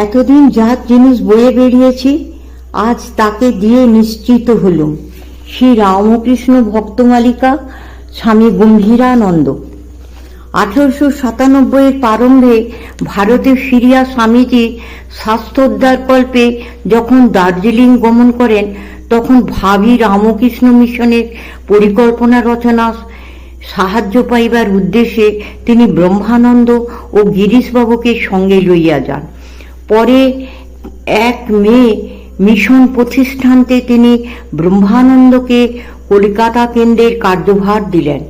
এতদিন যার জিনিস বয়ে বেরিয়েছি আজ তাকে দিয়ে নিশ্চিত হলুম। শ্রী রামকৃষ্ণ ভক্তমালিকা, স্বামী গম্ভীরানন্দ। 1897 প্রারম্ভে ভারতে ফিরিয়া স্বামীজি স্বাস্থ্যোদ্ধার কল্পে যখন দার্জিলিং গমন করেন, তখন ভাবি রামকৃষ্ণ মিশনের পরিকল্পনা রচনা সাহায্য পাইবার উদ্দেশ্যে তিনি ব্রহ্মানন্দ ও গিরিশবাবুকে সঙ্গে লইয়া যান। পরে 1 মে মিশন প্রতিষ্ঠানতে তিনি ব্রহ্মানন্দকে কলিকাতা কেন্দ্রের কার্যভার দিলেন।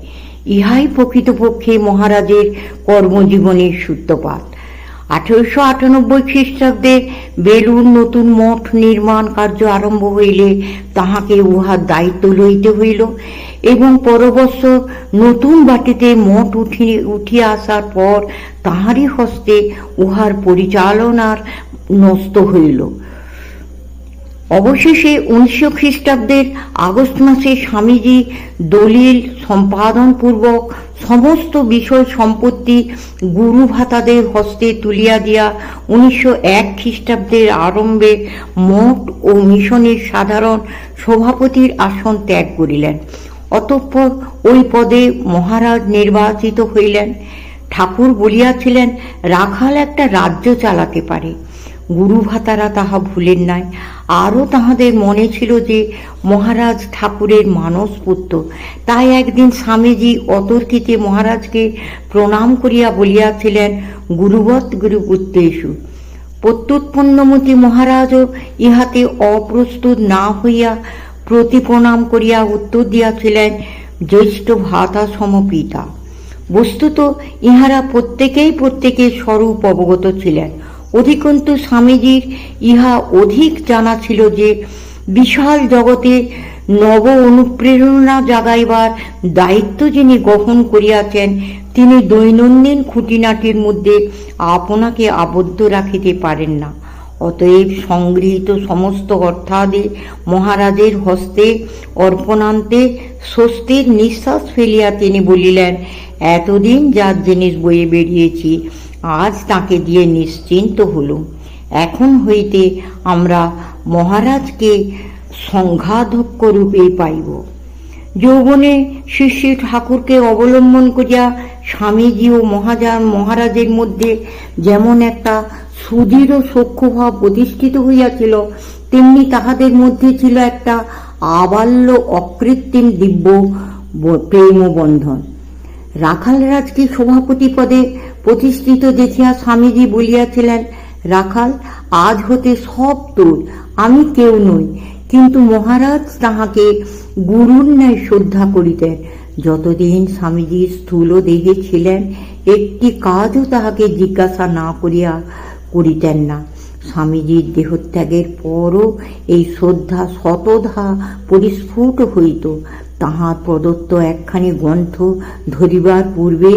ইহাই প্রকৃতপক্ষে মহারাজের কর্মজীবনের সূত্রপাত। 1898 খ্রিস্টাব্দে বেলুর নতুন মঠ নির্মাণ কার্য আরম্ভ হইলে তাহাকে উহার দায়িত্ব লইতে হইল এবং পরবৎসর নতুন বাটিতে মঠ উঠিয়া আসার পর তাহারই হস্তে উহার পরিচালনার ন্যস্ত হইল। অবশেষে 1900 খ্রিস্টাব্দের আগস্ট মাসে স্বামীজি দলিল সম্পাদন পূর্বক সমস্ত বিষয় সম্পত্তি গুরু ভাতাদের হস্তে তুলিয়া দিয়া 1901 খ্রিস্টাব্দের আরম্ভে মঠ ও মিশনের সাধারণ সভাপতির আসন ত্যাগ করিলেন। অতঃপর ওই পদে মহারাজ নির্বাচিত হইলেন। ঠাকুর বলিয়াছিলেন, রাখাল একটা রাজ্য চালাতে পারে। গুরু ভাতারা তাহা ভুলেন নাই। আরও তাহাদের মনে ছিল যে মহারাজ ঠাকুরের মানসপুত্র। তাই একদিন স্বামীজি অতর্কিতে মহারাজকে প্রণাম করিয়া বলিয়াছিলেন, গুরুবৎ গুরুপুত্রেষু। প্রত্যুৎপন্নমতি মহারাজও ইহাতে অপ্রস্তুত না হইয়া প্রতি প্রণাম করিয়া উত্তর দিয়াছিলেন, জ্যেষ্ঠ ভ্রাতা সমপিতা। বস্তুত ইহারা প্রত্যেকের স্বরূপ অবগত ছিলেন। অধিকন্তু স্বামীজির ইহা অধিক জানা ছিল যে বিশাল জগতে নব অনুপ্রেরণা জাগাইবার দায়িত্ব যিনি গ্রহণ করিয়াছেন, তিনি দৈনন্দিন খুঁটিনাটির মধ্যে আপনাকে আবদ্ধ রাখিতে পারেন না। অতএব সংগৃহীত সমস্ত অর্থাদি মহারাজের হস্তে অর্পণান্তে স্বস্তির নিঃশ্বাস ফেলিয়া তিনি বলিলেন, এতদিন যার জিনিস বয়ে বেরিয়েছি আজ তাকে দিয়ে নিশ্চিন্ত হলুম। এখন হইতে আমরা মহারাজকে সংঘাধ্যক্ষ রূপে পাইব। যৌবনে শ্রী শ্রী ঠাকুরকে অবলম্বন করিয়া স্বামীজি ও মহারাজের মধ্যে যেমন একটা সুদৃঢ় সখ্যভাব প্রতিষ্ঠিত হইয়াছিল, তেমনি তাহাদের মধ্যে ছিল একটা আবাল্য অকৃত্রিম দিব্য প্রেমবন্ধন। রাখালরাজকে সভাপতি পদে প্রতিষ্ঠিত দেখিয়া স্বামীজি বলিয়াছিলেন, রাখাল, আজ হতে সব তোর, আমি কেউ নই। কিন্তু মহারাজ তাহাকে গুরুর ন্যায় শ্রদ্ধা করিতেন। যতদিন স্বামীজি স্থূল দেহে ছিলেন একটি কাজও তাহাকে জিজ্ঞাসা না করিয়া করিতেন না। স্বামীজির দেহত্যাগের পরও এই শ্রদ্ধা শতধা পরিস্ফুট হইত। তাহার প্রদত্ত একখানি গ্রন্থ ধরিবার পূর্বে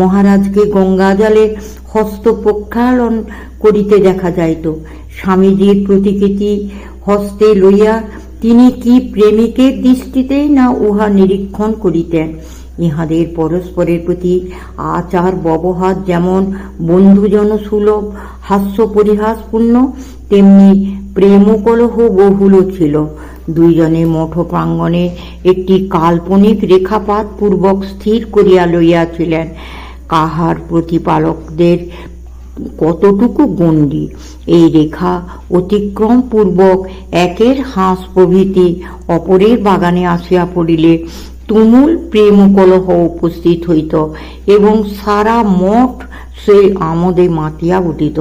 মহারাজকে গঙ্গাজলে হস্ত প্রক্ষালন করিতে দেখা যাইত। স্বামীজির প্রতিকৃতি হস্তে লইয়া তিনি কি প্রেমিকের দৃষ্টিতেই না উহা নিরীক্ষণ করিতেন। ইহাদের পরস্পরের প্রতি আচার ব্যবহার যেমন বন্ধুজন সুলভ হাস্য পরিহাসপূর্ণ, তেমনি প্রেমকলহ বহুল ছিল। দুইজনে মঠ প্রাঙ্গণে একটি কাল্পনিক রেখাপাত পূর্বক স্থির করিয়া লইয়াছিলেন, কাহার প্রতিপালকদের কতটুকু গণ্ডি। এই রেখা অতিক্রম পূর্বক একের হাঁস প্রভৃতি অপরের বাগানে আসিয়া পড়িলে তুমুল প্রেমকলহ উপস্থিত হইত এবং সারা মঠ সে আমোদে মাতিয়া উঠিত।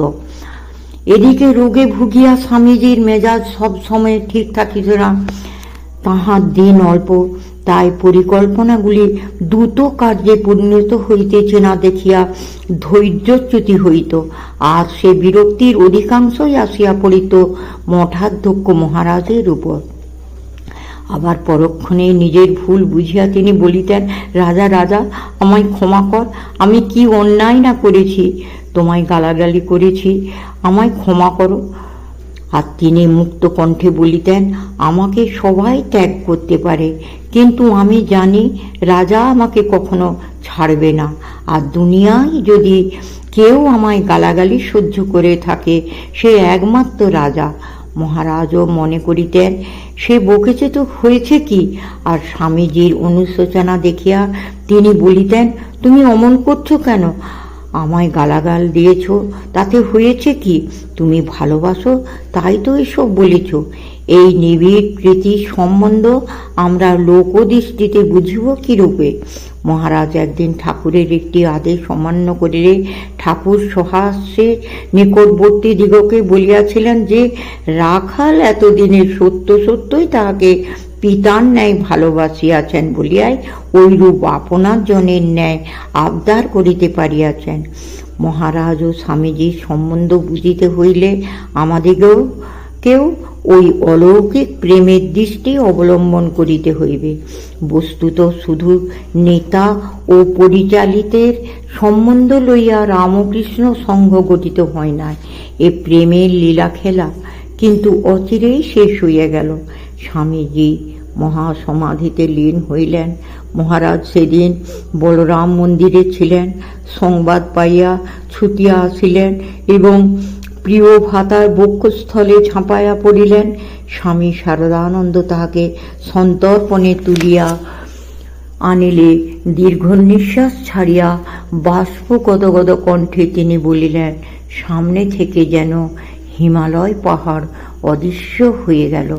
এদিকে রোগে ভুগিয়া স্বামীজির মেজাজ সব সময় ঠিক থাকিত না। তাহার দিন অল্প, তাই পরিকল্পনাগুলি দ্রুত কার্যে পরিণত হইতেছে না দেখিয়া ধৈর্যচ্যুতি হইত, আর সে বিরক্তির অধিকাংশই আসিয়া পড়িত মঠাধ্যক্ষ মহারাজের উপর। আবার পরক্ষণে নিজের ভুল বুঝিয়া তিনি বলিতেন, রাজা রাজা, আমায় ক্ষমা কর, আমি কি অন্যায় না করেছি? তোমায় গালাগালি করেছি, আমায় ক্ষমা করো। আর তিনি মুক্ত কণ্ঠে বলিতেন, আমাকে সবাই ত্যাগ করতে পারে, কিন্তু আমি জানি রাজা আমাকে কখনো ছাড়বে না। আর দুনিয়ায় যদি কেউ আমায় গালাগালি সহ্য করে থাকে সে একমাত্র রাজা। মহারাজও মনে করিতেন সে বকেছে তো হয়েছে কি, আর স্বামীজির অনুশোচনা দেখিয়া তিনি বলিতেন, তুমি অমন করছো কেন? আমায় গালাগাল দিয়েছ তাতে হয়েছে কি? তুমি ভালোবাসো তাই তো এসব বলেছ। এই নিবিড় প্রীতি সম্বন্ধ আমরা লোকদৃষ্টিতে বুঝিব কিরূপে? মহারাজ একদিন ঠাকুরের একটি আদেশ অমান্য করিলে ঠাকুর সহাস্যের নিকটবর্তী দিগকে বলিয়াছিলেন যে রাখাল এতদিনের সত্য সত্যই তাহাকে পিতার ন্যায় ভালোবাসিয়াছেন বলিয়াই ঐরূপ আপনার জনের ন্যায় আবদার করিতে পারিয়াছেন। মহারাজ ও স্বামীজির সম্বন্ধ বুঝিতে হইলে আমাদিগকেও ওই অলৌকিক প্রেমের দৃষ্টি অবলম্বন করিতে হইবে। বস্তুত শুধু নেতা ও পরিচালিতের সম্বন্ধ লইয়া রামকৃষ্ণ সংঘ গঠিত হয় না। এ প্রেমের লীলা খেলা কিন্তু অচিরেই শেষ হইয়া গেল। স্বামীজি মহাসমাধিতে লীন হইলেন। মহারাজ সেদিন বলরাম মন্দিরে ছিলেন। সংবাদ পাইয়া ছুটিয়া আসিলেন এবং প্রিয় ভাতার বক্ষস্থলে ঝাঁপাইয়া পড়িলেন। স্বামী শারদানন্দ তাহাকে সন্তর্পণে তুলিয়া আনিলে দীর্ঘ নিঃশ্বাস ছাড়িয়া বাষ্প গদগদ কণ্ঠে তিনি বলিলেন, সামনে থেকে যেন হিমালয় পাহাড় অদৃশ্য হয়ে গেল।